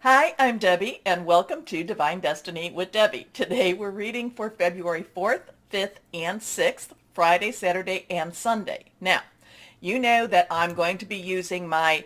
Hi, I'm Debbie, and welcome to Divine Destiny with Debbie. Today we're reading for February 4th, 5th, and 6th, Friday, Saturday, and Sunday. Now, you know that I'm going to be using my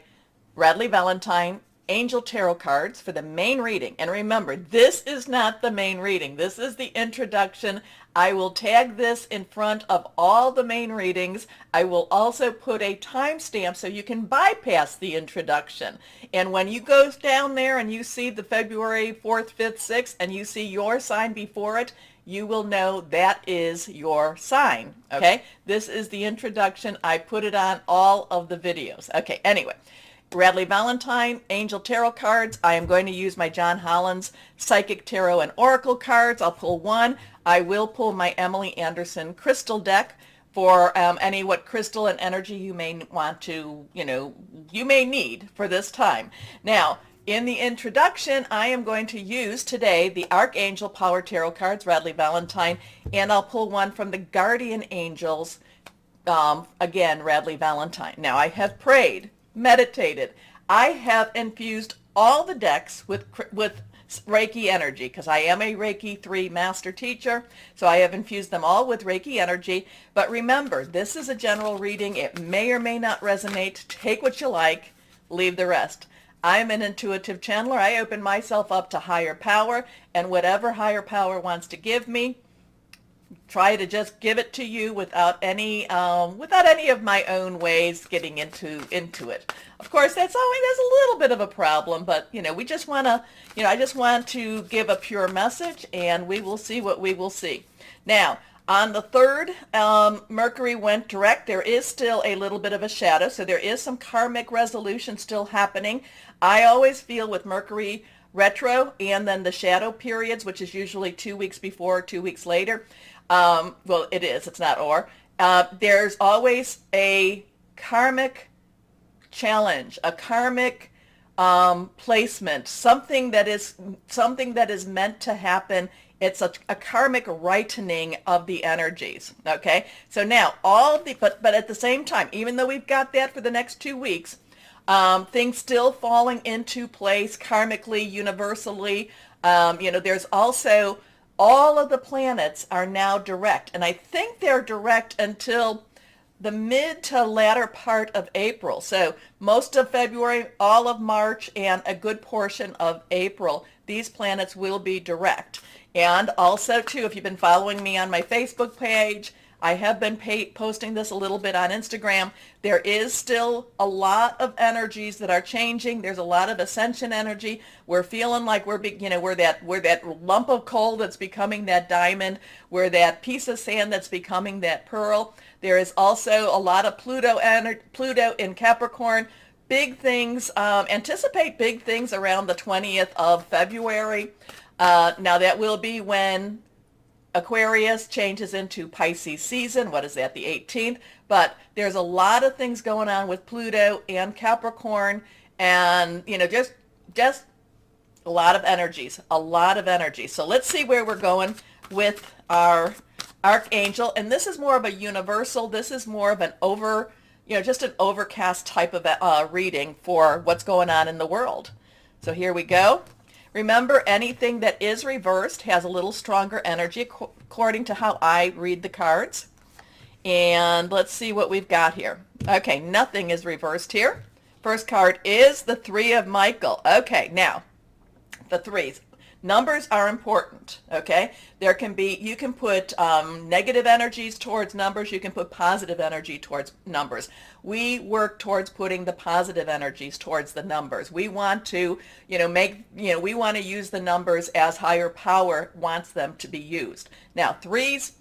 Radley Valentine Angel Tarot cards for the main reading. And remember, this is not the main reading. This is the introduction. I will tag this in front of all the main readings. I will also put a timestamp so you can bypass the introduction. And when you go down there and you see the February 4th, 5th, 6th, and you see your sign before it, you will know that is your sign. Okay? This is the introduction. I put it on all of the videos. Okay, anyway. Radley Valentine Angel Tarot cards. I am going to use my John Holland's Psychic Tarot and Oracle cards. I'll pull one. I will pull my Emily Anderson crystal deck for any what crystal and energy you may want to, you may need for this time. Now, in the introduction, I am going to use today the Archangel Power Tarot cards, Radley Valentine, and I'll pull one from the Guardian Angels, again, Radley Valentine. Now, I have prayed, meditated. I have infused all the decks with Reiki energy because I am a Reiki 3 master teacher. So I have infused them all with Reiki energy. But remember, this is a general reading. It may or may not resonate. Take what you like, leave the rest. I'm an intuitive channeler. I open myself up to higher power, and whatever higher power wants to give me, try to just give it to you without any of my own ways getting into it. Of course, there's a little bit of a problem, but we just want to, I just want to give a pure message, and we will see what we will see. Now, on the 3rd, Mercury went direct. There is still a little bit of a shadow, so there is some karmic resolution still happening. I always feel with Mercury retro and then the shadow periods, which is usually 2 weeks before, 2 weeks later. Well, it is. It's not or. There's always a karmic challenge, a karmic placement, something that is meant to happen. It's a karmic rightening of the energies. Okay, so now but at the same time, even though we've got that for the next 2 weeks, things still falling into place karmically, universally. There's also all of the planets are now direct, and I think they're direct until the mid to latter part of April. So most of February, all of March, and a good portion of April, these planets will be direct. And also, too, if you've been following me on my Facebook page, I have been posting this a little bit on Instagram. There is still a lot of energies that are changing. There's a lot of ascension energy. We're feeling like we're that lump of coal that's becoming that diamond. We're that piece of sand that's becoming that pearl. There is also a lot of Pluto in Capricorn. Big things. Anticipate big things around the 20th of February. Now that will be when Aquarius changes into Pisces season. What is that? The 18th. But there's a lot of things going on with Pluto and Capricorn, and just a lot of energies, a lot of energy. So let's see where we're going with our Archangel. And this is more of a universal. This is more of an just an overcast type of reading for what's going on in the world. So here we go. Remember, anything that is reversed has a little stronger energy according to how I read the cards. And let's see what we've got here. Okay, nothing is reversed here. First card is the 3 of Michael. Okay, now, the threes. Numbers are important, okay? You can put negative energies towards numbers. You can put positive energy towards numbers. We work towards putting the positive energies towards the numbers. We want to, we want to use the numbers as higher power wants them to be used. Now, threes,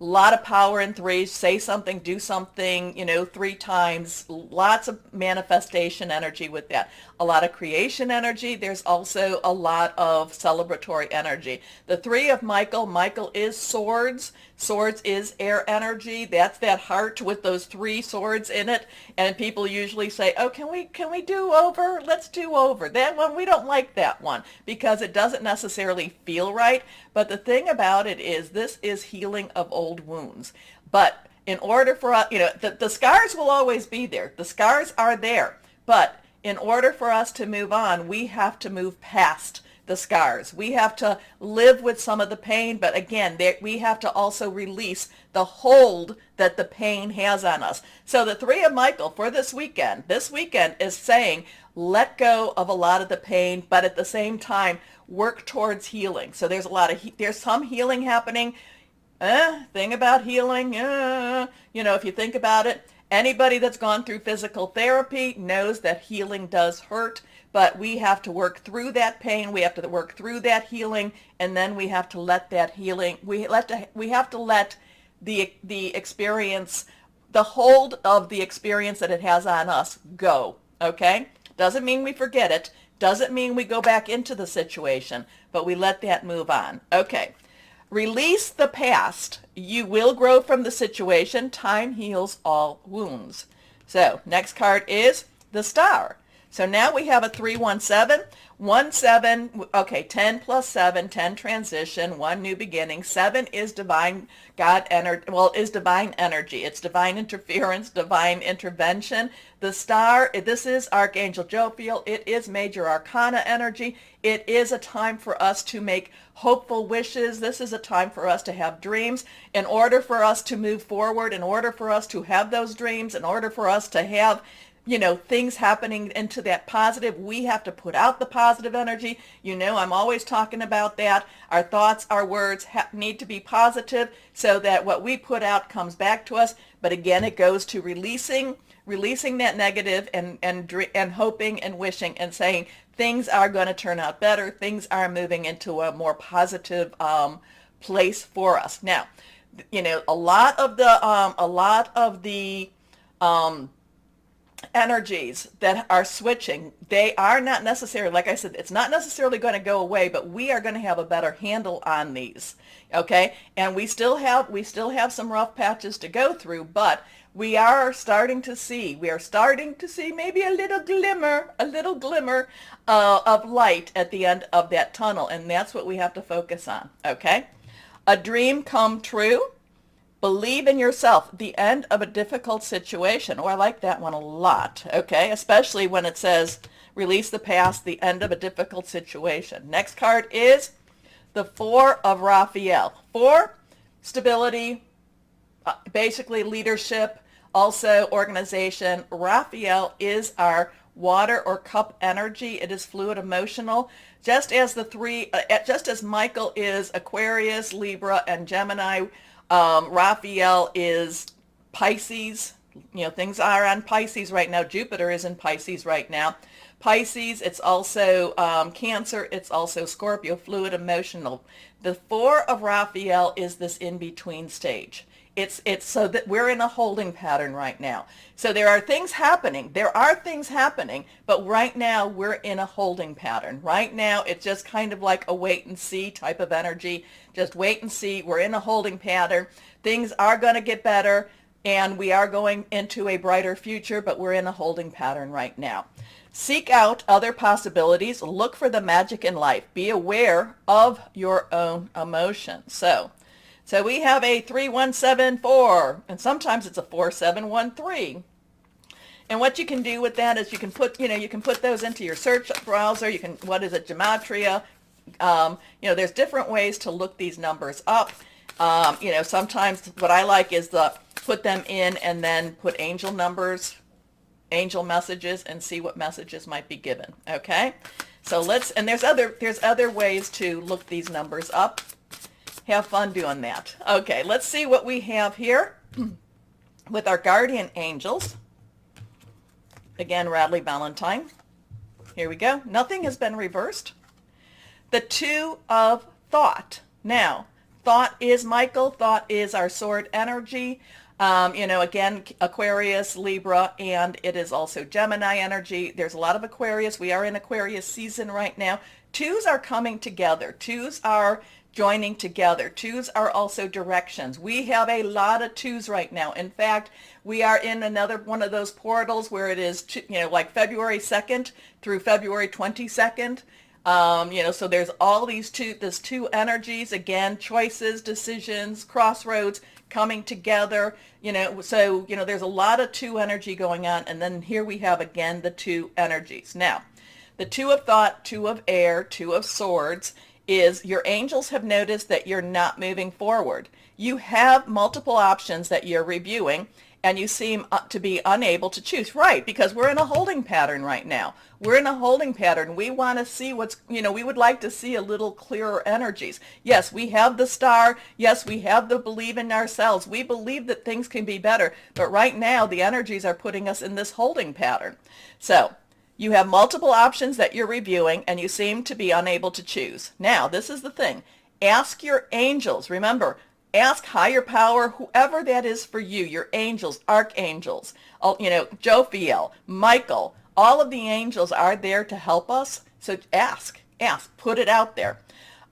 a lot of power in threes. Say something, do something, 3 times. Lots of manifestation energy with that. A lot of creation energy. There's also a lot of celebratory energy. The 3 of Michael. Michael is swords. Swords is air energy. That's that heart with those 3 swords in it. And people usually say, oh, can we do over? Let's do over. That one, we don't like that one because it doesn't necessarily feel right. But the thing about it is this is healing of old wounds. But in order for us, the scars will always be there. The scars are there. But in order for us to move on, we have to move past the scars. We have to live with some of the pain, but again, we have to also release the hold that the pain has on us. So the Three of Michael for this weekend is saying, let go of a lot of the pain, but at the same time, work towards healing. So there's some healing happening. Thing about healing, if you think about it, anybody that's gone through physical therapy knows that healing does hurt, but we have to work through that pain. We have to work through that healing, and then we have to let that healing, we have to let the experience, the hold of the experience that it has on us go, okay? Doesn't mean we forget it. Doesn't mean we go back into the situation, but we let that move on. Okay. Release the past. You will grow from the situation. Time heals all wounds. So next card is the Star. So now we have a 3-1-7. 1-7, okay, 10 plus 7, 10 transition, 1 new beginning. 7 is divine God energy, is divine energy. It's divine interference, divine intervention. The Star, this is Archangel Jophiel. It is major arcana energy. It is a time for us to make hopeful wishes. This is a time for us to have dreams. In order for us to move forward, in order for us to have those dreams, in order for us to have things happening into that positive, we have to put out the positive energy. I'm always talking about that. Our thoughts, our words need to be positive so that what we put out comes back to us. But again, it goes to releasing that negative and hoping and wishing and saying things are going to turn out better. Things are moving into a more positive place for us. Now, a lot of the energies that are switching, they are not necessarily, like I said, it's not necessarily going to go away, but we are going to have a better handle on these, okay? And we still have some rough patches to go through, but we are starting to see maybe a little glimmer of light at the end of that tunnel, and that's what we have to focus on, okay? A dream come true. Believe in yourself, the end of a difficult situation. Oh, I like that one a lot, okay? Especially when it says, release the past, the end of a difficult situation. Next card is the Four of Raphael. 4, stability, basically leadership, also organization. Raphael is our water or cup energy. It is fluid emotional. Just as Michael is Aquarius, Libra, and Gemini, Raphael is Pisces. Things are on Pisces right now. Jupiter is in Pisces right now. Pisces, it's also Cancer, it's also Scorpio, fluid emotional. The 4 of Raphael is this in-between stage. It's so that we're in a holding pattern right now. So there are things happening, but right now we're in a holding pattern. Right now it's just kind of like a wait and see type of energy. Just wait and see. We're in a holding pattern. Things are going to get better and we are going into a brighter future, but we're in a holding pattern right now. Seek out other possibilities. Look for the magic in life. Be aware of your own emotions. So we have a 3-1-7-4, and sometimes it's a 4-7-1-3. And what you can do with that is you can put those into your search browser. What is it, Gematria? There's different ways to look these numbers up. Sometimes what I like is put them in and then put angel numbers, angel messages, and see what messages might be given. Okay, so there's other ways to look these numbers up. Have fun doing that. Okay, let's see what we have here with our guardian angels. Again, Radley Valentine. Here we go. Nothing has been reversed. The 2 of Thought. Now, Thought is Michael. Thought is our sword energy. Again, Aquarius, Libra, and it is also Gemini energy. There's a lot of Aquarius. We are in Aquarius season right now. 2s are coming together. 2s are joining together. 2s are also directions. We have a lot of 2s right now. In fact, we are in another one of those portals where it is, like February 2nd through February 22nd. So there's all these 2 energies, again, choices, decisions, crossroads, coming together, so, there's a lot of two energy going on. And then here we have again the two energies. Now, the two of thought, two of air, two of swords is your angels have noticed that you're not moving forward. You have multiple options that you're reviewing, and you seem to be unable to choose. Right, because we're in a holding pattern right now. We're in a holding pattern. We want to see we would like to see a little clearer energies. Yes, we have the star. Yes, we have the believe in ourselves. We believe that things can be better. But right now, the energies are putting us in this holding pattern. So you have multiple options that you're reviewing, and you seem to be unable to choose. Now, this is the thing. Ask your angels. Remember, ask higher power, whoever that is for you, your angels, archangels, Jophiel, Michael, all of the angels are there to help us. So ask, put it out there.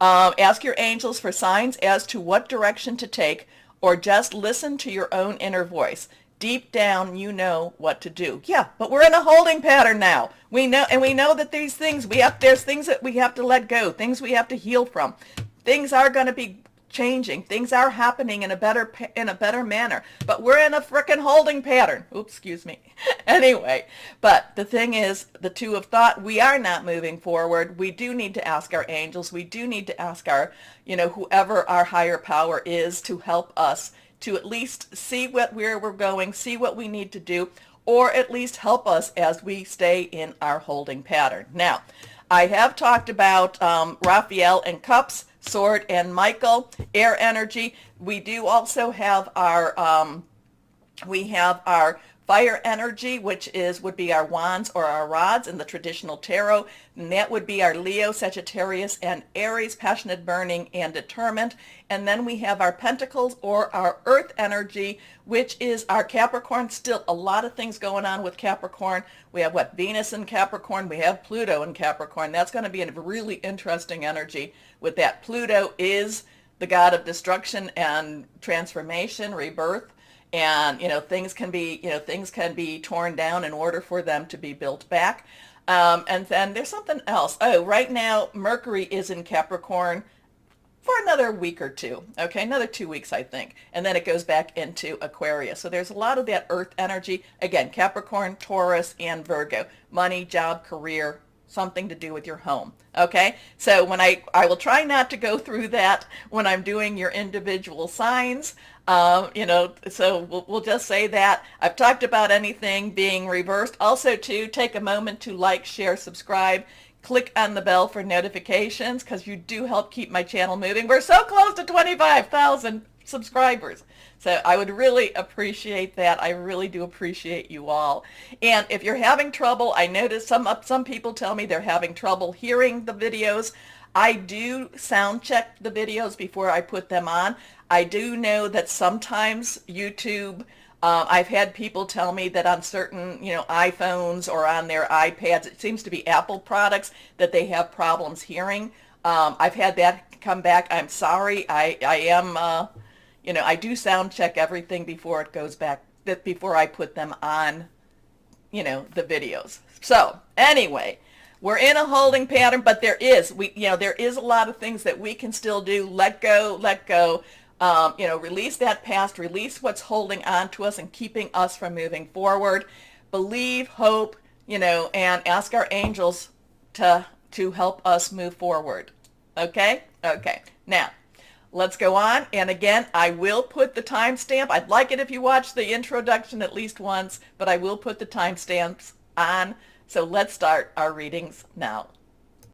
Ask your angels for signs as to what direction to take, or just listen to your own inner voice. Deep down, you know what to do. Yeah, but we're in a holding pattern now. We know that there's things that we have to let go, things we have to heal from. Things are going to be changing. Things are happening in a better manner. But we're in a frickin' holding pattern. Oops, excuse me. Anyway, but the thing is, the two of thought, we are not moving forward. We do need to ask our angels. We do need to ask our, whoever our higher power is to help us to at least see where we're going, see what we need to do, or at least help us as we stay in our holding pattern. Now, I have talked about Raphael and Cups, Sword and Michael, air energy. We do also have our fire energy, which would be our wands or our rods in the traditional tarot. And that would be our Leo, Sagittarius, and Aries, passionate, burning, and determined. And then we have our pentacles or our earth energy, which is our Capricorn. Still a lot of things going on with Capricorn. We have Venus in Capricorn. We have Pluto in Capricorn. That's going to be a really interesting energy with that. Pluto is the god of destruction and transformation, rebirth. And things can be torn down in order for them to be built back. And then there's something else. Oh, right now Mercury is in Capricorn for another week or two. Okay, another 2 weeks, I think, and then it goes back into Aquarius. So there's a lot of that earth energy. Again, Capricorn, Taurus, and Virgo. Money, job, career, something to do with your home. Okay, so when I will try not to go through that when I'm doing your individual signs. So we'll just say that I've talked about anything being reversed. Also, to take a moment to like, share, subscribe, click on the bell for notifications, because you do help keep my channel moving. We're so close to 25,000 subscribers. So I would really appreciate that. I really do appreciate you all. And if you're having trouble, I noticed some people tell me they're having trouble hearing the videos. I do sound check the videos before I put them on. I do know that sometimes YouTube, I've had people tell me that on certain, iPhones or on their iPads, it seems to be Apple products, that they have problems hearing. I've had that come back. I'm sorry. I am, I do sound check everything before it goes back, before I put them on, the videos. So anyway, we're in a holding pattern, but there is a lot of things that we can still do. Let go. Release that past, release what's holding on to us and keeping us from moving forward. Believe, hope, and ask our angels to help us move forward. Okay? Okay. Now, let's go on. And again, I will put the timestamp. I'd like it if you watch the introduction at least once, but I will put the timestamps on. So let's start our readings now.